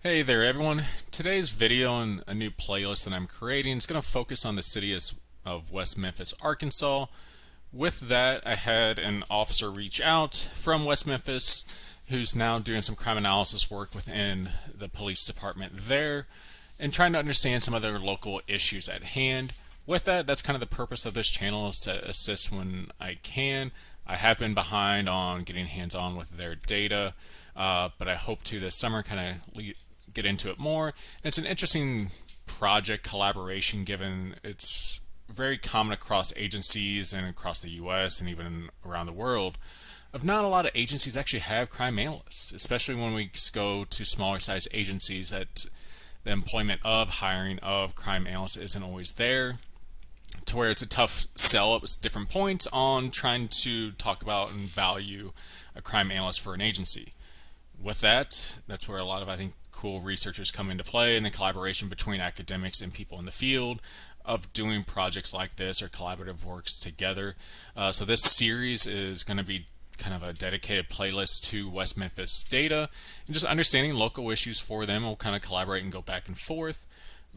Hey there everyone. Today's video and a new playlist that I'm creating is going to focus on the city of West Memphis, Arkansas. With that, I had an officer reach out from West Memphis who's now doing some crime analysis work within the police department there and trying to understand some of their local issues at hand. With that, that's kind of the purpose of this channel, is to assist when I can. I have been behind on getting hands-on with their data, but I hope to this summer kind of get into it more. And it's an interesting project collaboration, given it's very common across agencies and across the US and even around the world, of not a lot of agencies actually have crime analysts, especially when we go to smaller size agencies, that the employment of hiring of crime analysts isn't always there, to where it's a tough sell at different points on trying to talk about and value a crime analyst for an agency. With that, that's where a lot of, I think, cool researchers come into play, and the collaboration between academics and people in the field of doing projects like this or collaborative works together. So this series is going to be kind of a dedicated playlist to West Memphis data and just understanding local issues for them. We'll kind of collaborate and go back and forth.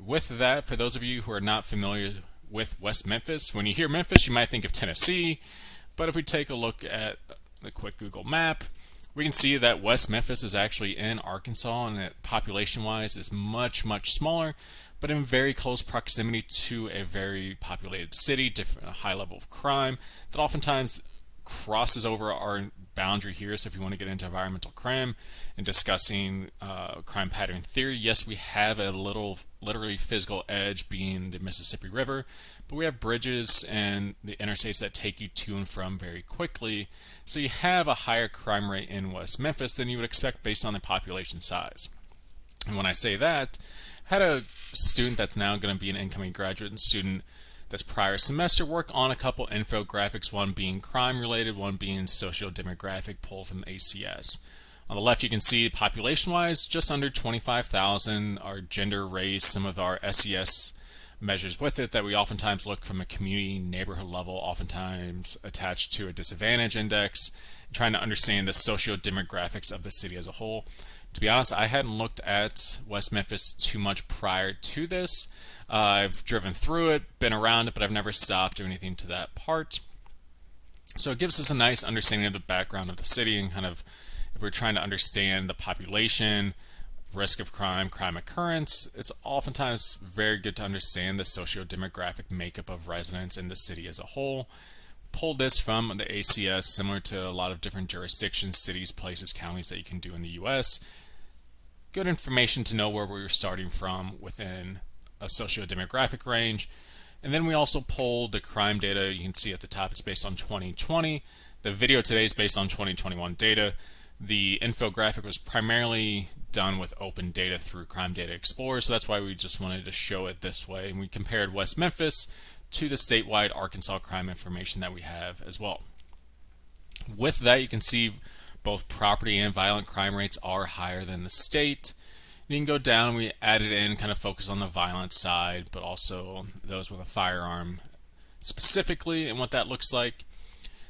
With that, for those of you who are not familiar with West Memphis, when you hear Memphis, you might think of Tennessee, but if we take a look at the quick Google map, we can see that West Memphis is actually in Arkansas, and that population-wise is much, much smaller, but in very close proximity to a very populated city, a high level of crime that oftentimes crosses over our boundary here. So if you want to get into environmental crime and discussing crime pattern theory, yes, we have a literally physical edge being the Mississippi River, but we have bridges and the interstates that take you to and from very quickly. So you have a higher crime rate in West Memphis than you would expect based on the population size. And when I say that, I had a student that's now going to be an incoming graduate student this prior semester work on a couple infographics, one being crime related, one being socio-demographic, pulled from the ACS. On the left, you can see population-wise, just under 25,000, our gender, race, some of our SES measures with it that we oftentimes look from a community neighborhood level, oftentimes attached to a disadvantage index, trying to understand the socio-demographics of the city as a whole. To be honest, I hadn't looked at West Memphis too much prior to this. I've driven through it, been around it, but I've never stopped or anything to that part. So it gives us a nice understanding of the background of the city, and kind of, if we're trying to understand the population, risk of crime, crime occurrence, it's oftentimes very good to understand the socio-demographic makeup of residents in the city as a whole. Pulled this from the ACS, similar to a lot of different jurisdictions, cities, places, counties that you can do in the US. Good information to know where we're starting from within a socio-demographic range. And then we also pulled the crime data. You can see at the top it's based on 2020. The video today is based on 2021 data. The infographic was primarily done with open data through Crime Data Explorer, so that's why we just wanted to show it this way. And we compared West Memphis to the statewide Arkansas crime information that we have as well. With that, you can see both property and violent crime rates are higher than the state. You can go down, we added in, kind of focus on the violent side, but also those with a firearm specifically and what that looks like.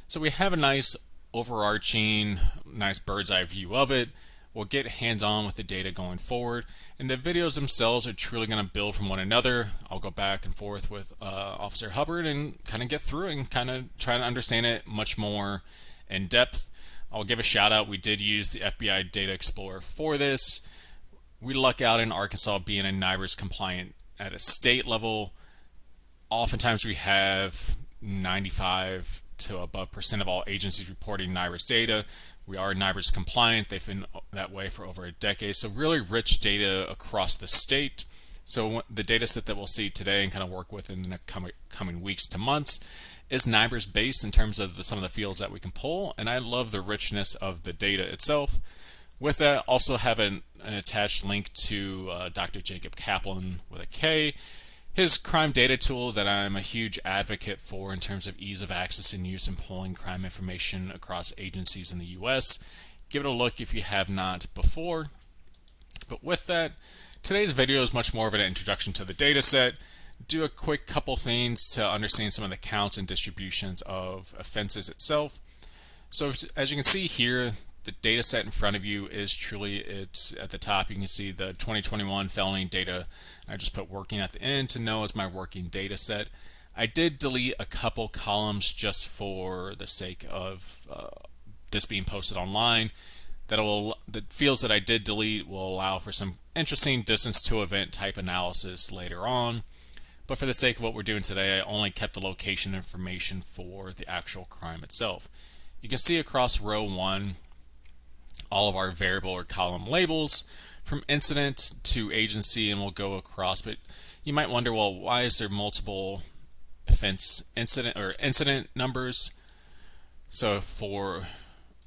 So we have a nice overarching, nice bird's eye view of it. We'll get hands-on with the data going forward, and the videos themselves are truly going to build from one another. I'll go back and forth with Officer Hubbard and kind of get through it and kind of try to understand it much more in depth. I'll give a shout out. We did use the FBI Data Explorer for this. We luck out in Arkansas being a NIBRS compliant at a state level. Oftentimes we have 95 to above % of all agencies reporting NIBRS data. We are NIBRS compliant. They've been that way for over a decade. So really rich data across the state. So the data set that we'll see today and kind of work with in the coming weeks to months is NIBRS based in terms of some of the fields that we can pull. And I love the richness of the data itself. With that, also have an attached link to Dr. Jacob Kaplan with a K, his crime data tool that I'm a huge advocate for in terms of ease of access and use in pulling crime information across agencies in the US. Give it a look if you have not before. But with that, today's video is much more of an introduction to the data set. Do a quick couple things to understand some of the counts and distributions of offenses itself. So as you can see here, the data set in front of you is truly, it's at the top. You can see the 2021 felony data. I just put working at the end to know it's my working data set. I did delete a couple columns just for the sake of this being posted online. The fields that I did delete will allow for some interesting distance to event type analysis later on. But for the sake of what we're doing today, I only kept the location information for the actual crime itself. You can see across row 1 all of our variable or column labels from incident to agency, and we'll go across. But you might wonder, well, why is there multiple offense incident numbers? So for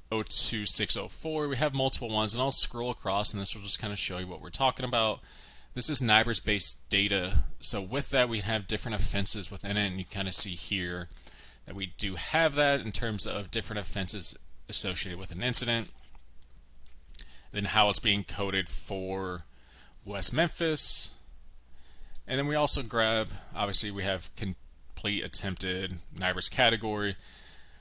02604 we have multiple ones, and I'll scroll across and this will just kind of show you what we're talking about. This is NIBRS based data, so with that we have different offenses within it, and you kind of see here that we do have that in terms of different offenses associated with an incident, then how it's being coded for West Memphis. And then we also grab, obviously we have complete attempted NIBRS category.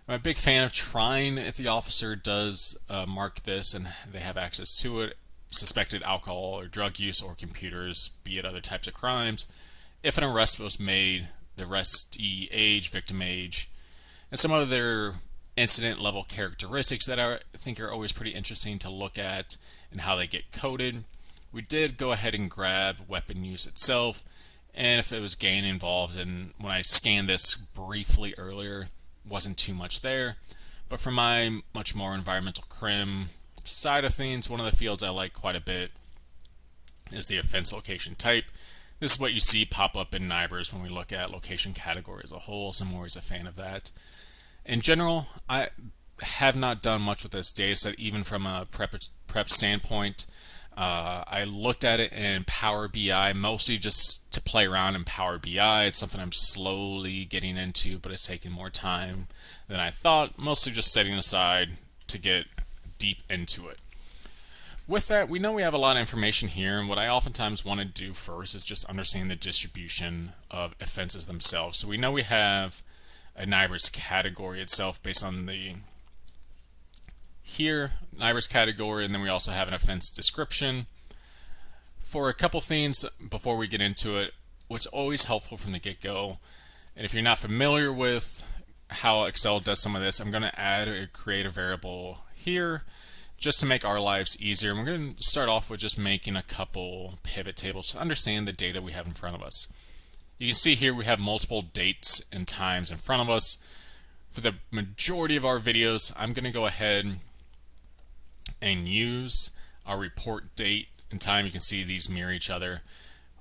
I'm a big fan of trying, if the officer does mark this and they have access to it, suspected alcohol or drug use or computers, be it other types of crimes. If an arrest was made, the arrestee age, victim age, and some other incident level characteristics that I think are always pretty interesting to look at and how they get coded. We did go ahead and grab weapon use itself, and if it was gang involved, and when I scanned this briefly earlier, wasn't too much there. But for my much more environmental crim side of things, one of the fields I like quite a bit is the offense location type. This is what you see pop up in NIBRS when we look at location category as a whole, so I'm always a fan of that. In general, I have not done much with this data set, even from a prep standpoint. I looked at it in Power BI, mostly just to play around in Power BI. It's something I'm slowly getting into, but it's taking more time than I thought, mostly just setting aside to get deep into it. With that, we know we have a lot of information here, and what I oftentimes want to do first is just understand the distribution of offenses themselves. So we know we have a NIBRS category itself based on the NIBRS category, and then we also have an offense description. For a couple things before we get into it, what's always helpful from the get-go, and if you're not familiar with how Excel does some of this, I'm going to add or create a variable here just to make our lives easier. And we're going to start off with just making a couple pivot tables to understand the data we have in front of us. You can see here we have multiple dates and times in front of us. For the majority of our videos, I'm going to go ahead and use our report date and time. You can see these mirror each other.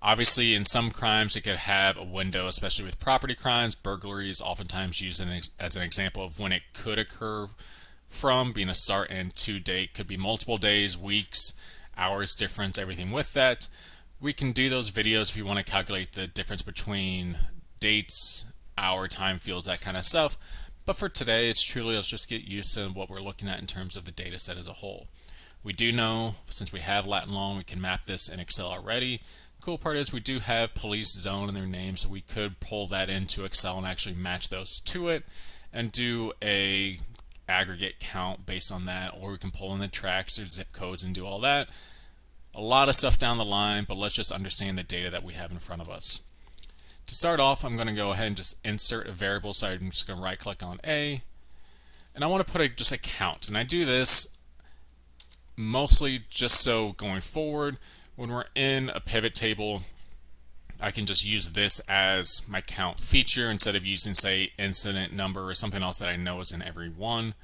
Obviously, in some crimes, it could have a window, especially with property crimes. Burglary is oftentimes used as an example of when it could occur from, being a start and to date. Could be multiple days, weeks, hours difference, everything with that. We can do those videos if you want to calculate the difference between dates, hour, time fields, that kind of stuff. But for today, it's truly, let's just get used to what we're looking at in terms of the data set as a whole. We do know, since we have lat and long, we can map this in Excel already. Cool part is we do have police zone in their name, so we could pull that into Excel and actually match those to it and do a aggregate count based on that, or we can pull in the tracks or zip codes and do all that. A lot of stuff down the line, but let's just understand the data that we have in front of us. To start off, I'm going to go ahead and just insert a variable, so I'm just going to right click on A, and I want to put just a count, and I do this mostly just so going forward when we're in a pivot table, I can just use this as my count feature instead of using, say, incident number or something else that I know is in every one.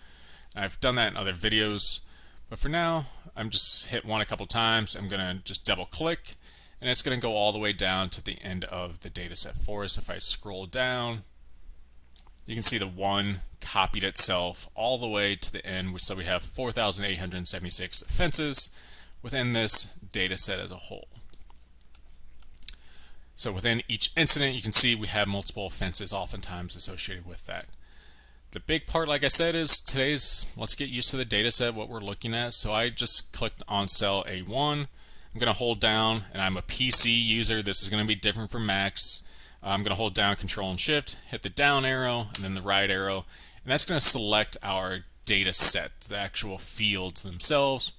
I've done that in other videos, but for now, I'm just hit one a couple times. I'm going to just double click, and it's going to go all the way down to the end of the data set for us. If I scroll down, you can see the one copied itself all the way to the end, so we have 4,876 offenses within this data set as a whole. So within each incident, you can see we have multiple offenses oftentimes associated with that. The big part, like I said, is let's get used to the data set, what we're looking at. So I just clicked on cell A1. I'm going to hold down, and I'm a PC user. This is going to be different from Macs. I'm going to hold down Control and Shift, hit the down arrow, and then the right arrow. And that's going to select our data set, the actual fields themselves.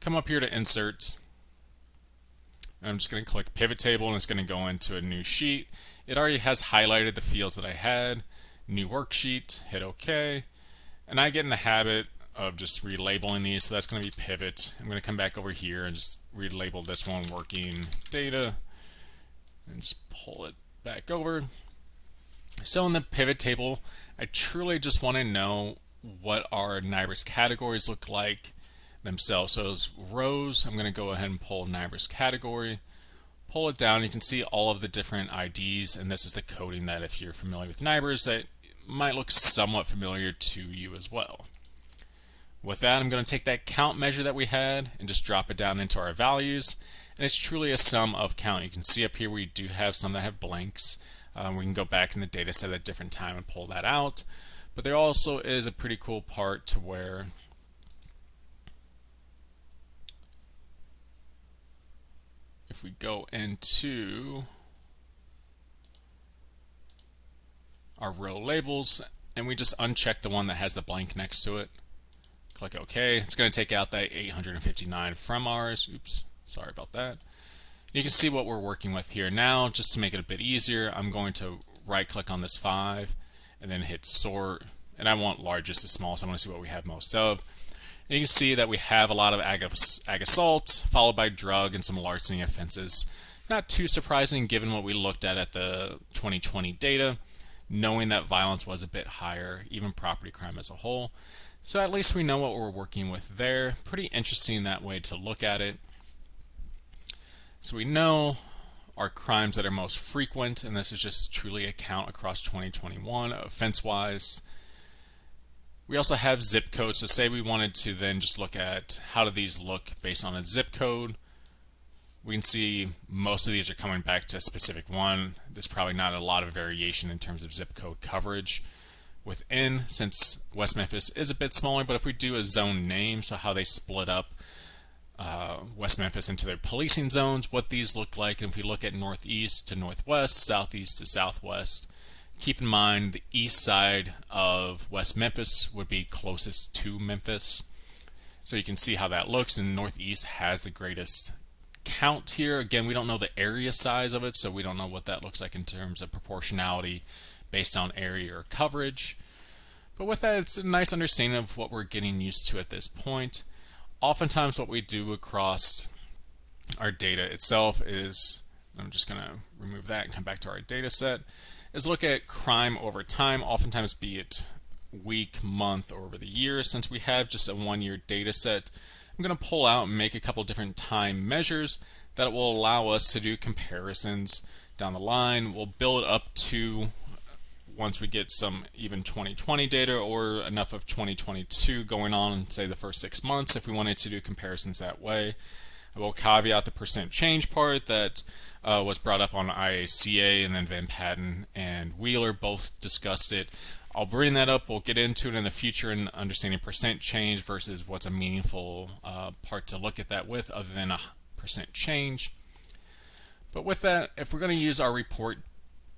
Come up here to insert. And I'm just going to click pivot table and it's going to go into a new sheet. It already has highlighted the fields that I had. New worksheet, hit OK. And I get in the habit of just relabeling these, so that's going to be pivot. I'm going to come back over here and just relabel this one working data and just pull it back over. So in the pivot table, I truly just want to know what our NIBRS categories look like themselves. So as rows, I'm going to go ahead and pull NIBRS category, pull it down. You can see all of the different IDs, and this is the coding that, if you're familiar with NIBRS, that might look somewhat familiar to you as well. With that, I'm going to take that count measure that we had and just drop it down into our values, and it's truly a sum of count. You can see up here we do have some that have blanks. We can go back in the data set at a different time and pull that out, but there also is a pretty cool part to where if we go into our row labels and we just uncheck the one that has the blank next to it, click OK. It's going to take out that 859 from ours. Oops, sorry about that. You can see what we're working with here now. Just to make it a bit easier, I'm going to right click on this 5 and then hit sort. And I want largest to smallest. I want to see what we have most of. And you can see that we have a lot of ag assault, followed by drug and some larceny offenses. Not too surprising given what we looked at the 2020 data, knowing that violence was a bit higher, even property crime as a whole. So at least we know what we're working with there. Pretty interesting that way to look at it. So we know our crimes that are most frequent, and this is just truly a count across 2021 offense-wise. We also have zip codes, so say we wanted to then just look at how do these look based on a zip code. We can see most of these are coming back to a specific one. There's probably not a lot of variation in terms of zip code coverage within, since West Memphis is a bit smaller, but if we do a zone name, so how they split up West Memphis into their policing zones, what these look like, and if we look at northeast to northwest, southeast to southwest, keep in mind the east side of West Memphis would be closest to Memphis. So you can see how that looks, and northeast has the greatest count here. Again, we don't know the area size of it, so we don't know what that looks like in terms of proportionality based on area or coverage. But with that, it's a nice understanding of what we're getting used to at this point. Oftentimes what we do across our data itself is, I'm just going to remove that and come back to our data set, is look at crime over time, oftentimes be it week, month, or over the year. Since we have just a 1-year data set, I'm going to pull out and make a couple different time measures that will allow us to do comparisons down the line. We'll build up to, once we get some even 2020 data or enough of 2022 going on, say the first 6 months, if we wanted to do comparisons that way. I will caveat the percent change part that was brought up on IACA, and then Van Patten and Wheeler both discussed it. I'll bring that up. We'll get into it in the future in understanding percent change versus what's a meaningful part to look at that with other than a percent change. But with that, if we're going to use our report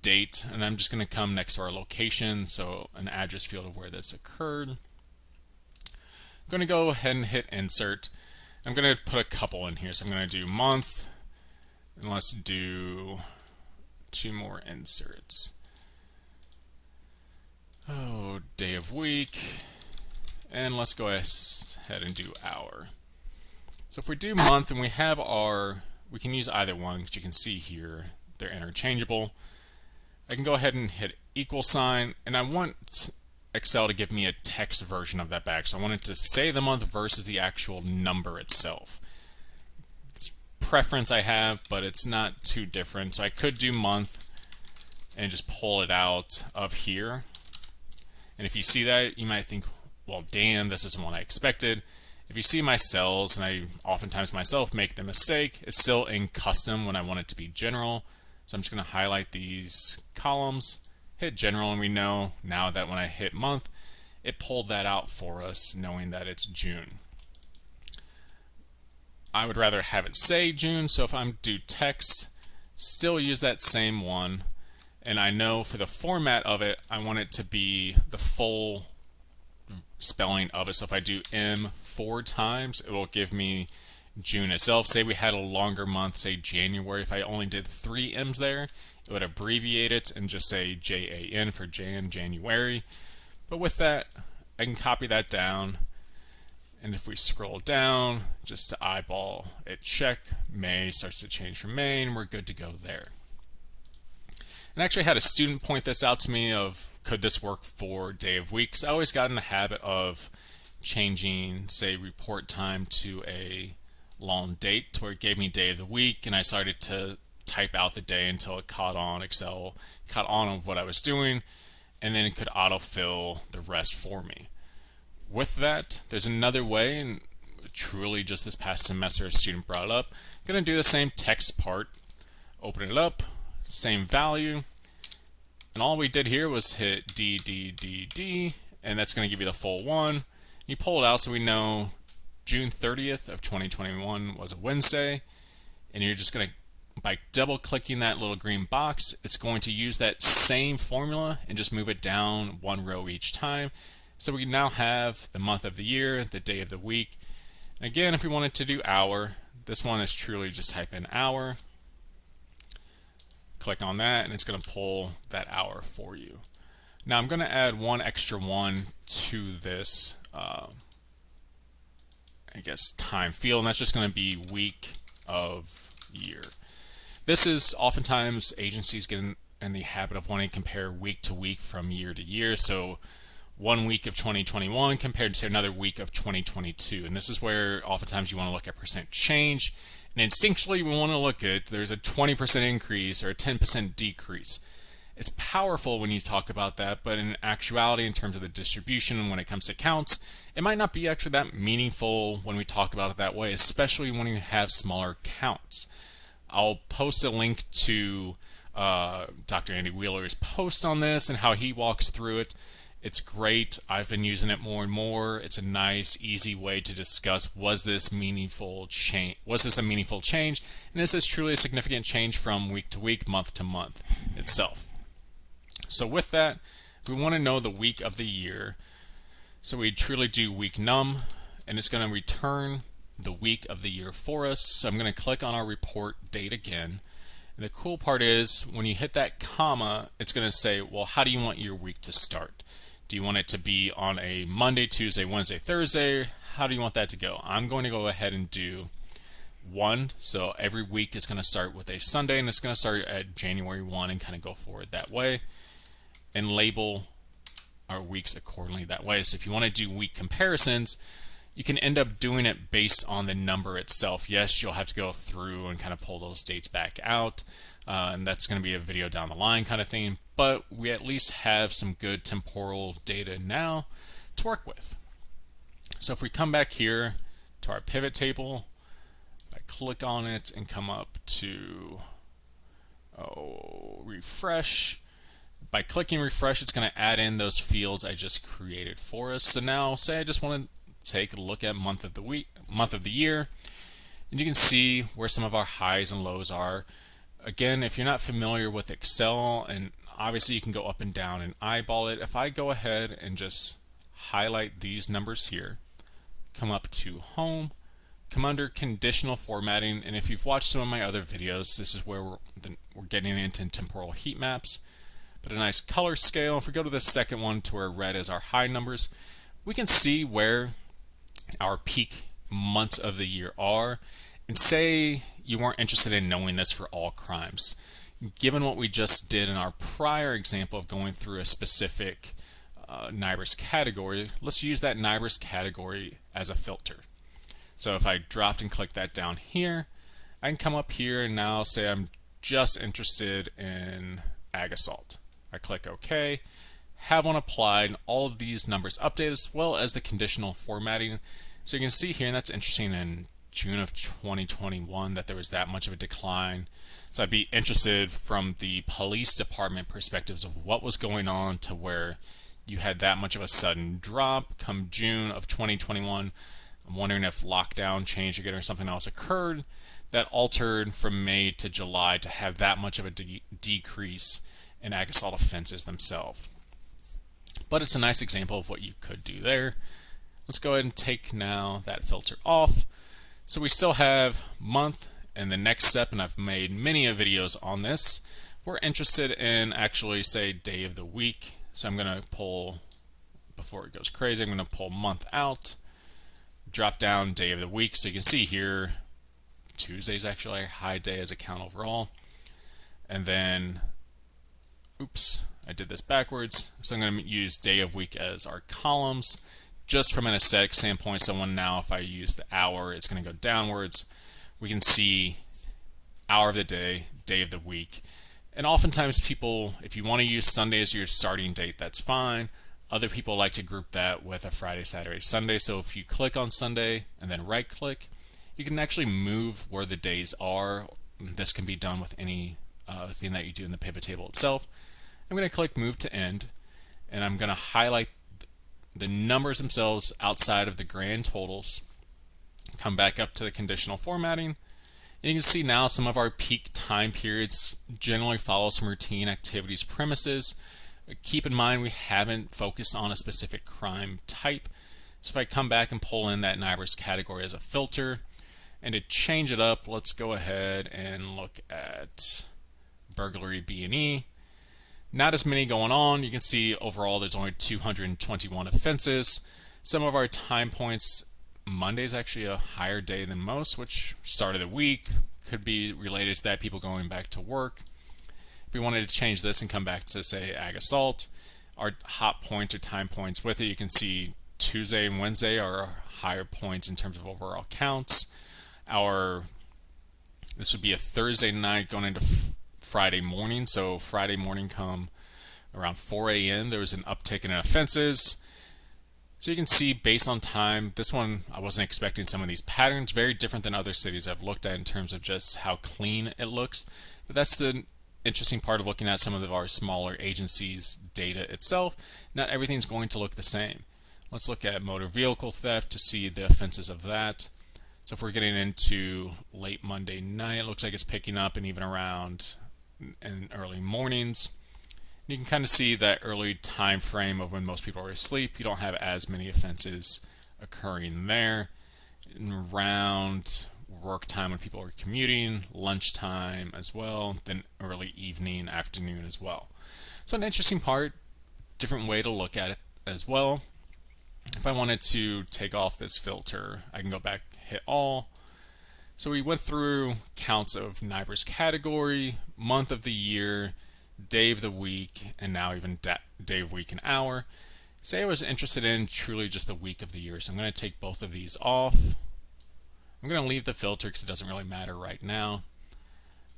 date, and I'm just going to come next to our location, so an address field of where this occurred. I'm going to go ahead and hit insert. I'm going to put a couple in here, so I'm going to do month, and let's do 2 more inserts. Oh, day of week, and let's go ahead and do hour. So if we do month and we have we can use either one, because you can see here they're interchangeable. I can go ahead and hit equal sign, and I want Excel to give me a text version of that back. So I want it to say the month versus the actual number itself. It's preference I have, but it's not too different. So I could do month and just pull it out of here. And if you see that, you might think, well, damn, this isn't what I expected. If you see my cells, and I oftentimes myself make the mistake, it's still in custom when I want it to be general. So I'm just going to highlight these columns, hit general, and we know now that when I hit month, it pulled that out for us, knowing that it's June. I would rather have it say June, so if I'm do text, still use that same one, and I know for the format of it, I want it to be the full spelling of it. So if I do M 4 times, it will give me June itself. Say we had a longer month, say January. If I only did 3 M's there, it would abbreviate it and just say JAN for January. But with that, I can copy that down. And if we scroll down, just to eyeball it, check, May starts to change from May, and we're good to go there. And I actually had a student point this out to me of, could this work for day of week? Because I always got in the habit of changing, say, report time to a long date, to where it gave me day of the week, and I started to type out the day until it caught on, Excel caught on with what I was doing, and then it could autofill the rest for me. With that, there's another way, and truly just this past semester a student brought it up. I'm going to do the same text part, open it up, same value, and all we did here was hit D, D, D, D, and that's going to give you the full one. You pull it out so we know June 30th of 2021 was a Wednesday, and you're just going to, by double clicking that little green box, it's going to use that same formula and just move it down one row each time. So we now have the month of the year, the day of the week. And again, if we wanted to do hour, this one is truly just type in hour, click on that, and it's going to pull that hour for you. Now I'm going to add one extra one to this, I guess, time field, and that's just going to be week of year. This is oftentimes agencies get in the habit of wanting to compare week to week from year to year. So 1 week of 2021 compared to another week of 2022. And this is where oftentimes you want to look at percent change. And instinctually, we want to look at there's a 20% increase or a 10% decrease. It's powerful when you talk about that, but in actuality, in terms of the distribution and when it comes to counts, it might not be actually that meaningful when we talk about it that way, especially when you have smaller counts. I'll post a link to Dr. Andy Wheeler's post on this and how he walks through it. It's great. I've been using it more and more. It's a nice, easy way to discuss, was this meaningful change? Was this a meaningful change? And is this truly a significant change from week to week, month to month itself? So with that, we want to know the week of the year. So we truly do week num, and it's going to return the week of the year for us. So I'm going to click on our report date again. And the cool part is when you hit that comma, it's going to say, well, how do you want your week to start? Do you want it to be on a Monday, Tuesday, Wednesday, Thursday? How do you want that to go? I'm going to go ahead and do 1. So every week is going to start with a Sunday, and it's going to start at January 1 and kind of go forward that way. And label our weeks accordingly that way. So if you want to do week comparisons, you can end up doing it based on the number itself. Yes, you'll have to go through and kind of pull those dates back out. And that's going to be a video down the line kind of thing. But we at least have some good temporal data now to work with. So if we come back here to our pivot table, I click on it and come up to refresh. By clicking refresh, it's going to add in those fields I just created for us. So now say I just want to take a look at month of the week, month of the year, and you can see where some of our highs and lows are. Again, if you're not familiar with Excel, and obviously you can go up and down and eyeball it, if I go ahead and just highlight these numbers here, come up to home, come under conditional formatting, and if you've watched some of my other videos, this is where we're getting into temporal heat maps. But a nice color scale. If we go to the second one to where red is our high numbers, we can see where our peak months of the year are. And say you weren't interested in knowing this for all crimes. Given what we just did in our prior example of going through a specific NIBRS category, let's use that NIBRS category as a filter. So if I dropped and clicked that down here, I can come up here and now say I'm just interested in ag assault. I click OK, have one applied, and all of these numbers update as well as the conditional formatting. So you can see here, and that's interesting in June of 2021 that there was that much of a decline. So I'd be interested from the police department perspectives of what was going on to where you had that much of a sudden drop come June of 2021. I'm wondering if lockdown changed again or something else occurred that altered from May to July to have that much of a decrease in ag assault offenses themselves. but it's a nice example of what you could do there. Let's go ahead and take now that filter off. So we still have month and the next step, and I've made many videos on this. We're interested in actually say day of the week. So I'm going to pull, before it goes crazy, I'm going to pull month out, drop down day of the week. So you can see here, Tuesday's actually a high day as a count overall. And then, oops, I did this backwards. So I'm going to use day of week as our columns, just from an aesthetic standpoint. So now if I use the hour, it's going to go downwards. We can see hour of the day, day of the week. And oftentimes people, if you want to use Sunday as your starting date, that's fine. Other people like to group that with a Friday, Saturday, Sunday. So if you click on Sunday and then right click, you can actually move where the days are. This can be done with any thing that you do in the pivot table itself. I'm going to click move to end, and I'm going to highlight the numbers themselves outside of the grand totals. Come back up to the conditional formatting, and you can see now some of our peak time periods generally follow some routine activities premises. Keep in mind we haven't focused on a specific crime type. So if I come back and pull in that NIBRS category as a filter, and to change it up, let's go ahead and look at burglary B&E. Not as many going on. You can see overall there's only 221 offenses. Some of our time points, Monday's actually a higher day than most, which start of the week could be related to that, people going back to work. If we wanted to change this and come back to say ag assault, our hot points or time points with it, you can see Tuesday and Wednesday are higher points in terms of overall counts. This would be a Thursday night going into Friday morning. So Friday morning come around 4 a.m. there was an uptick in offenses. So you can see based on time, this one I wasn't expecting some of these patterns, very different than other cities I've looked at in terms of just how clean it looks. But that's the interesting part of looking at some of our smaller agencies' data itself. Not everything's going to look the same. Let's look at motor vehicle theft to see the offenses of that. So if we're getting into late Monday night, it looks like it's picking up, and even around in early mornings. You can kind of see that early time frame of when most people are asleep. You don't have as many offenses occurring there. Around work time when people are commuting, lunchtime as well, then early evening, afternoon as well. So an interesting part, different way to look at it as well. If I wanted to take off this filter, I can go back, hit all. So we went through counts of NIBRS category, month of the year, day of the week, and now even day of week and hour. Say I was interested in truly just the week of the year, so I'm going to take both of these off. I'm going to leave the filter because it doesn't really matter right now.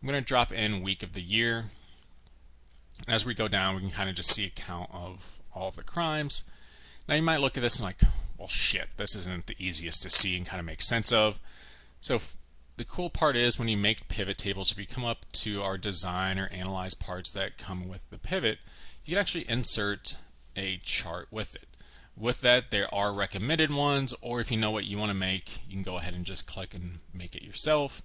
I'm going to drop in week of the year. And as we go down, we can kind of just see a count of all of the crimes. Now you might look at this and like, well shit, this isn't the easiest to see and kind of make sense of. So the cool part is when you make pivot tables, if you come up to our design or analyze parts that come with the pivot, you can actually insert a chart with it. With that, there are recommended ones, or if you know what you want to make, you can go ahead and just click and make it yourself.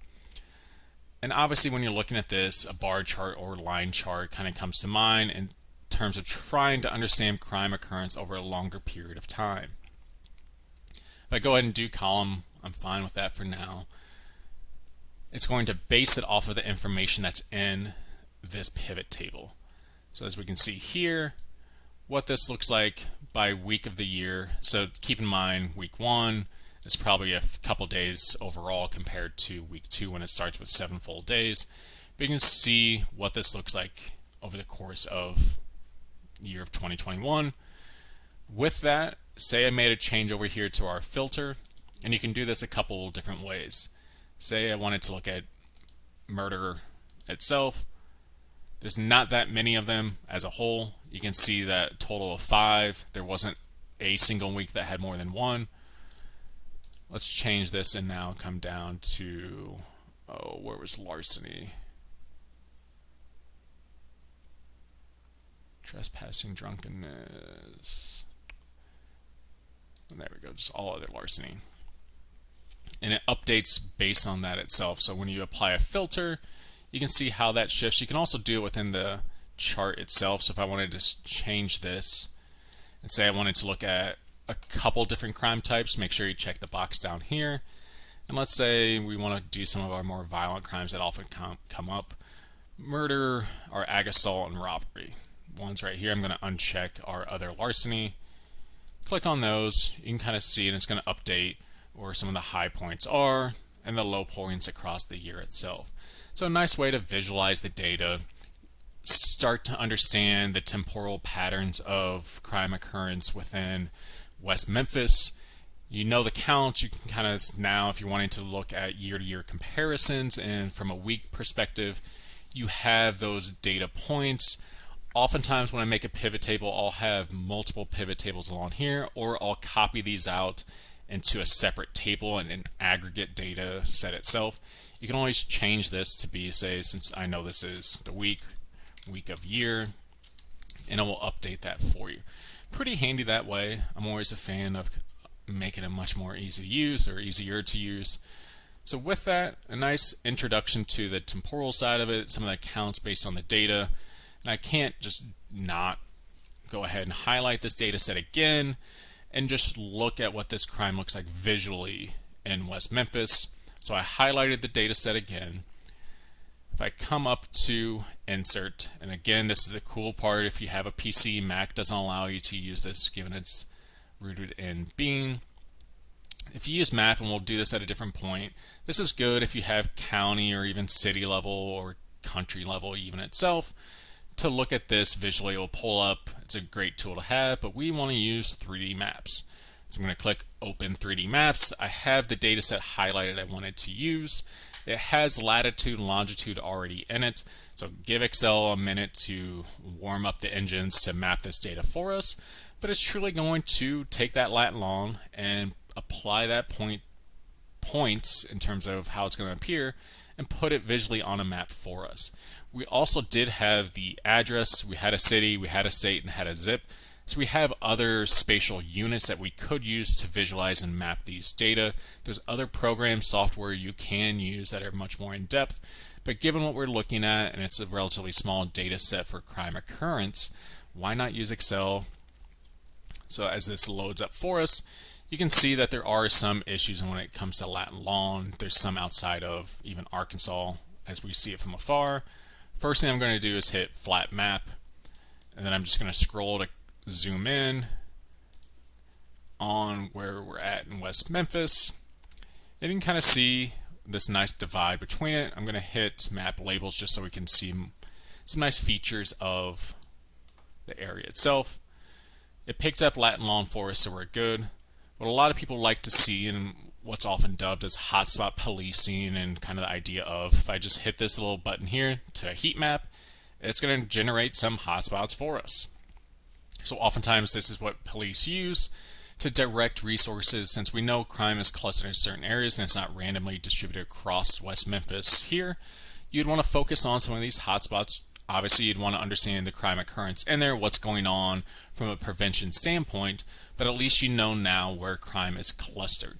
And obviously when you're looking at this, a bar chart or line chart kind of comes to mind in terms of trying to understand crime occurrence over a longer period of time. If I go ahead and do column, I'm fine with that for now. It's going to base it off of the information that's in this pivot table. So as we can see here, what this looks like by week of the year. So keep in mind, week 1 is probably a couple days overall compared to week 2 when it starts with 7 full days. But you can see what this looks like over the course of the year of 2021. With that, say I made a change over here to our filter, and you can do this a couple different ways. Say I wanted to look at murder itself. There's not that many of them as a whole. You can see that total of 5. There wasn't a single week that had more than 1. Let's change this and now come down to, where was larceny? Trespassing, drunkenness. And there we go, just all other larceny. And it updates based on that itself. So when you apply a filter, you can see how that shifts. You can also do it within the chart itself. So if I wanted to change this and say I wanted to look at a couple different crime types, make sure you check the box down here. And let's say we want to do some of our more violent crimes that often come up. Murder, or ag assault, and robbery. Ones right here, I'm going to uncheck our other larceny. Click on those, you can kind of see, and it's going to update where some of the high points are and the low points across the year itself. So a nice way to visualize the data, start to understand the temporal patterns of crime occurrence within West Memphis. You know the counts. You can kind of now, if you're wanting to look at year-to-year comparisons and from a week perspective, you have those data points. Oftentimes when I make a pivot table, I'll have multiple pivot tables along here, or I'll copy these out into a separate table and an aggregate data set itself. You can always change this to be, say, since I know this is the week of year, and it will update that for you. Pretty handy that way. I'm always a fan of making it much more easy to use, or easier to use. So with that, a nice introduction to the temporal side of it, some of the counts based on the data. And I can't just not go ahead and highlight this data set again and just look at what this crime looks like visually in West Memphis. So I highlighted the data set again. If I come up to insert, and again, this is a cool part. If you have a PC, Mac doesn't allow you to use this given it's rooted in Bean. If you use map, and we'll do this at a different point, this is good if you have county or even city level or country level even itself. To look at this visually, it will pull up. It's a great tool to have, but we want to use 3D maps. So I'm going to click Open 3D Maps. I have the data set highlighted I wanted to use. It has latitude and longitude already in it, so give Excel a minute to warm up the engines to map this data for us. But it's truly going to take that lat and long and apply that points in terms of how it's going to appear and put it visually on a map for us. We also did have the address, we had a city, we had a state, and had a zip. So we have other spatial units that we could use to visualize and map these data. There's other program software you can use that are much more in depth. But given what we're looking at, and it's a relatively small data set for crime occurrence, why not use Excel? So as this loads up for us, you can see that there are some issues when it comes to lat and long. There's some outside of even Arkansas as we see it from afar. First thing I'm going to do is hit flat map, and then I'm just going to scroll to zoom in on where we're at in West Memphis. And you can kind of see this nice divide between it. I'm going to hit map labels just so we can see some nice features of the area itself. It picked up lat and long for us, so we're good. What a lot of people like to see, and what's often dubbed as hotspot policing, and kind of the idea of, if I just hit this little button here to a heat map, it's going to generate some hotspots for us. So oftentimes this is what police use to direct resources, since we know crime is clustered in certain areas and it's not randomly distributed across West Memphis here. You'd want to focus on some of these hotspots. Obviously you'd want to understand the crime occurrence in there, what's going on from a prevention standpoint, but at least you know now where crime is clustered.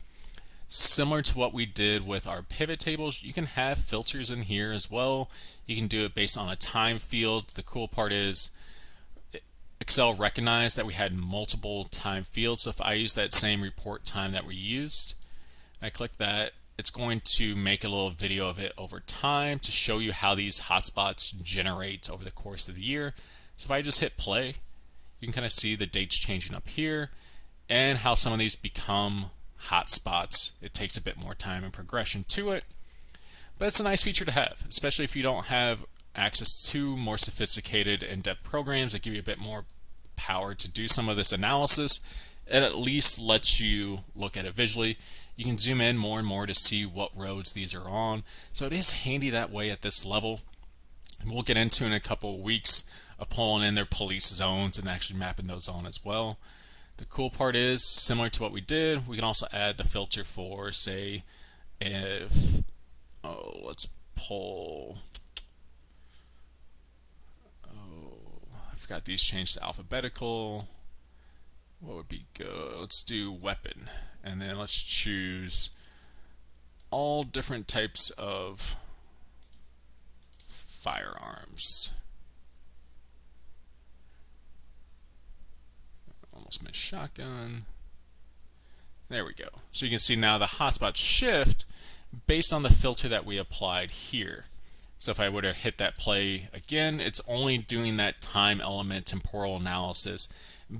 Similar to what we did with our pivot tables, you can have filters in here as well. You can do it based on a time field. The cool part is Excel recognized that we had multiple time fields. So if I use that same report time that we used, I click that, it's going to make a little video of it over time to show you how these hotspots generate over the course of the year. So if I just hit play, you can kind of see the dates changing up here and how some of these become hotspots. It takes a bit more time and progression to it, but it's a nice feature to have, especially if you don't have access to more sophisticated in-depth programs that give you a bit more power to do some of this analysis. It at least lets you look at it visually. You can zoom in more and more to see what roads these are on. So it is handy that way at this level. And we'll get into in a couple of weeks of pulling in their police zones and actually mapping those on as well. The cool part is, similar to what we did, we can also add the filter for, say, if, let's pull, I forgot these changed to alphabetical. What would be good? Let's do weapon, and then let's choose all different types of firearms. almost missed shotgun. There we go. So you can see now the hotspots shift based on the filter that we applied here. So if I were to hit that play again, it's only doing that time element temporal analysis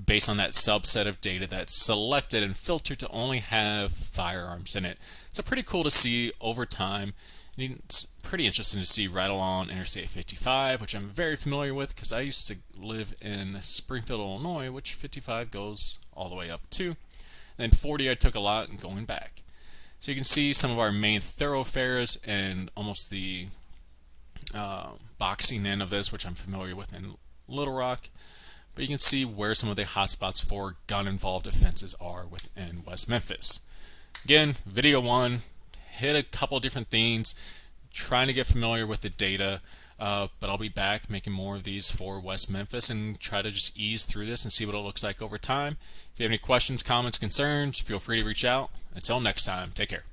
based on that subset of data that's selected and filtered to only have firearms in it. So pretty cool to see over time. It's pretty interesting to see right along Interstate 55, which I'm very familiar with because I used to live in Springfield, Illinois, which 55 goes all the way up to. And then 40 I took a lot and going back. So you can see some of our main thoroughfares and almost the boxing end of this, which I'm familiar with in Little Rock. But you can see where some of the hotspots for gun-involved offenses are within West Memphis. Again, video 1, hit a couple different things, trying to get familiar with the data, but I'll be back making more of these for West Memphis and try to just ease through this and see what it looks like over time. If you have any questions, comments, concerns, feel free to reach out. Until next time, take care.